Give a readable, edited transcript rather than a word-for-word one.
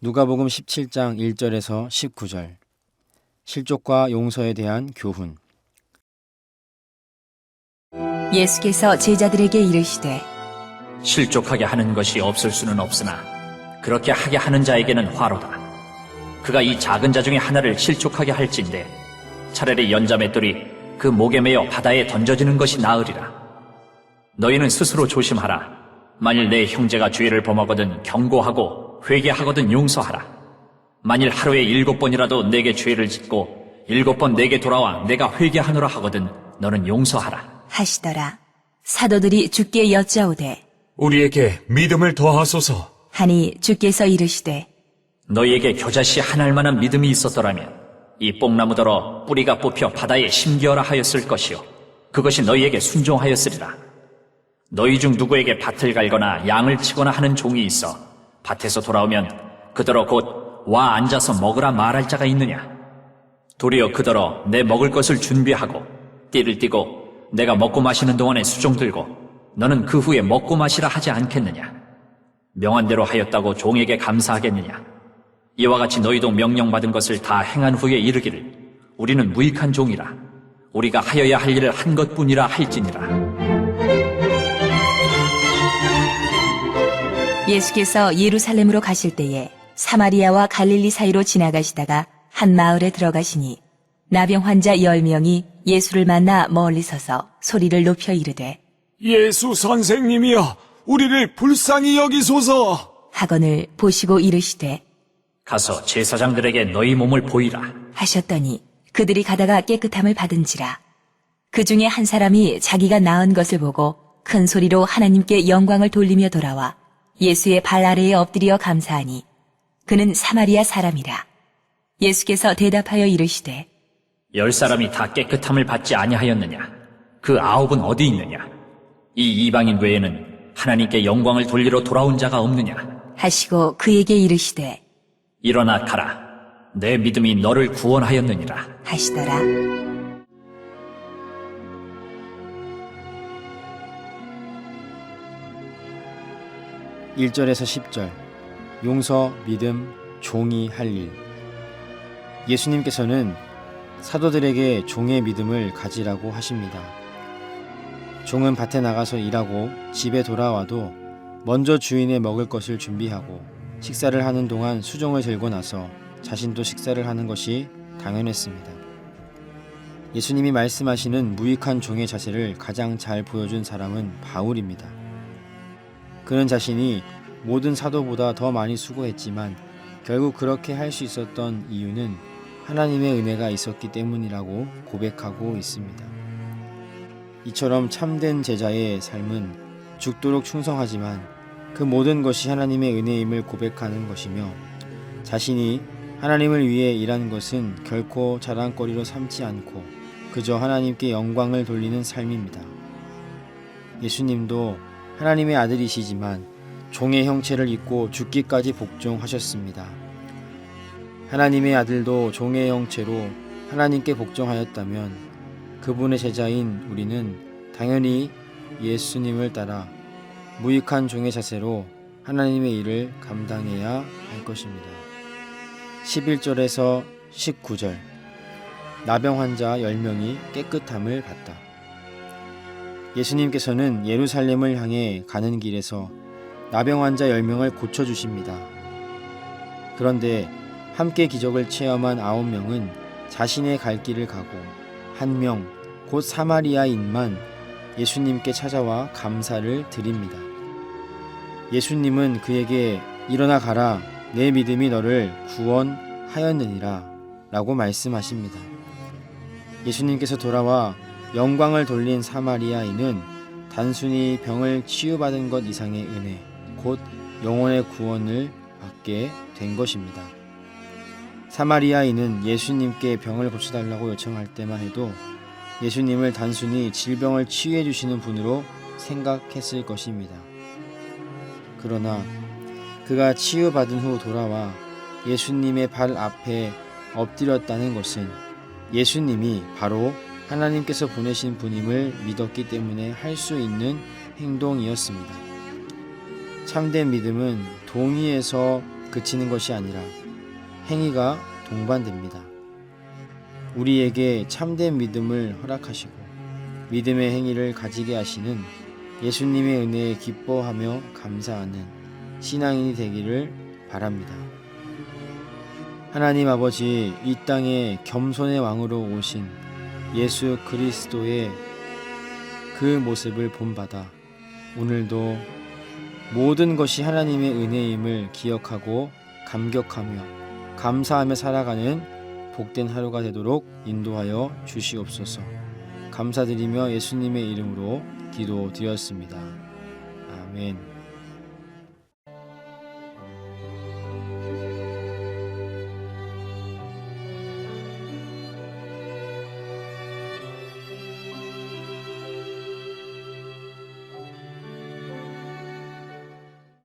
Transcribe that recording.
누가복음 17장 1절에서 19절. 실족과 용서에 대한 교훈. 예수께서 제자들에게 이르시되 실족하게 하는 것이 없을 수는 없으나 그렇게 하게 하는 자에게는 화로다. 그가 이 작은 자 중에 하나를 실족하게 할진대 차라리 연자맷돌이 그 목에 매어 바다에 던져지는 것이 나으리라. 너희는 스스로 조심하라. 만일 내 형제가 죄를 범하거든 경고하고 회개하거든 용서하라. 만일 하루에 7번이라도 내게 죄를 짓고 7번 내게 돌아와 내가 회개하노라 하거든 너는 용서하라. 하시더라. 사도들이 주께 여짜오되 우리에게 믿음을 더하소서. 하니 주께서 이르시되 너희에게 겨자씨 한 알만한 믿음이 있었더라면 이 뽕나무더러 뿌리가 뽑혀 바다에 심기어라 하였을 것이요 그것이 너희에게 순종하였으리라. 너희 중 누구에게 밭을 갈거나 양을 치거나 하는 종이 있어 밭에서 돌아오면 그더러 곧 와 앉아서 먹으라 말할 자가 있느냐? 도리어 그더러 내 먹을 것을 준비하고 띠를 띠고 내가 먹고 마시는 동안에 수종 들고 너는 그 후에 먹고 마시라 하지 않겠느냐? 명한 대로 하였다고 종에게 감사하겠느냐? 이와 같이 너희도 명령받은 것을 다 행한 후에 이르기를 우리는 무익한 종이라 우리가 하여야 할 일을 한 것뿐이라 할지니라. 예수께서 예루살렘으로 가실 때에 사마리아와 갈릴리 사이로 지나가시다가 한 마을에 들어가시니 나병 환자 10명이 예수를 만나 멀리 서서 소리를 높여 이르되 예수 선생님이여, 우리를 불쌍히 여기소서. 하거늘 보시고 이르시되 가서 제사장들에게 너희 몸을 보이라. 하셨더니 그들이 가다가 깨끗함을 받은지라. 그 중에 한 사람이 자기가 나은 것을 보고 큰 소리로 하나님께 영광을 돌리며 돌아와 예수의 발 아래에 엎드려 감사하니 그는 사마리아 사람이라. 예수께서 대답하여 이르시되 10사람이 다 깨끗함을 받지 아니하였느냐? 그 9은 어디 있느냐? 이 이방인 외에는 하나님께 영광을 돌리러 돌아온 자가 없느냐? 하시고 그에게 이르시되 일어나 가라. 내 믿음이 너를 구원하였느니라. 하시더라. 일절에서 10절. 용서, 믿음, 종이 할 일. 예수님께서는 사도들에게 종의 믿음을 가지라고 하십니다. 종은 밭에 나가서 일하고 집에 돌아와도 먼저 주인의 먹을 것을 준비하고 식사를 하는 동안 수종을 들고 나서 자신도 식사를 하는 것이 당연했습니다. 예수님이 말씀하시는 무익한 종의 자세를 가장 잘 보여준 사람은 바울입니다. 그는 자신이 모든 사도보다 더 많이 수고했지만 결국 그렇게 할 수 있었던 이유는 하나님의 은혜가 있었기 때문이라고 고백하고 있습니다. 이처럼 참된 제자의 삶은 죽도록 충성하지만 그 모든 것이 하나님의 은혜임을 고백하는 것이며 자신이 하나님을 위해 일한 것은 결코 자랑거리로 삼지 않고 그저 하나님께 영광을 돌리는 삶입니다. 예수님도 하나님의 아들이시지만 종의 형체를 입고 죽기까지 복종하셨습니다. 하나님의 아들도 종의 형체로 하나님께 복종하였다면 그분의 제자인 우리는 당연히 예수님을 따라 무익한 종의 자세로 하나님의 일을 감당해야 할 것입니다. 11절에서 19절. 나병 환자 10명이 깨끗함을 받다. 예수님께서는 예루살렘을 향해 가는 길에서 나병 환자 10명을 고쳐주십니다. 그런데 함께 기적을 체험한 9명은 자신의 갈 길을 가고 1명, 곧 사마리아인만 예수님께 찾아와 감사를 드립니다. 예수님은 그에게 일어나 가라, 내 믿음이 너를 구원하였느니라 라고 말씀하십니다. 예수님께서 돌아와 영광을 돌린 사마리아인은 단순히 병을 치유받은 것 이상의 은혜, 곧 영혼의 구원을 받게 된 것입니다. 사마리아인은 예수님께 병을 고쳐달라고 요청할 때만 해도 예수님을 단순히 질병을 치유해 주시는 분으로 생각했을 것입니다. 그러나 그가 치유받은 후 돌아와 예수님의 발 앞에 엎드렸다는 것은 예수님이 바로 하나님께서 보내신 분임을 믿었기 때문에 할 수 있는 행동이었습니다. 참된 믿음은 동의해서 그치는 것이 아니라 행위가 동반됩니다. 우리에게 참된 믿음을 허락하시고 믿음의 행위를 가지게 하시는 예수님의 은혜에 기뻐하며 감사하는 신앙인이 되기를 바랍니다. 하나님 아버지, 이 땅에 겸손의 왕으로 오신 예수 그리스도의 그 모습을 본받아 오늘도 모든 것이 하나님의 은혜임을 기억하고 감격하며 감사하며 살아가는 복된 하루가 되도록 인도하여 주시옵소서. 감사드리며 예수님의 이름으로 기도드렸습니다. 아멘.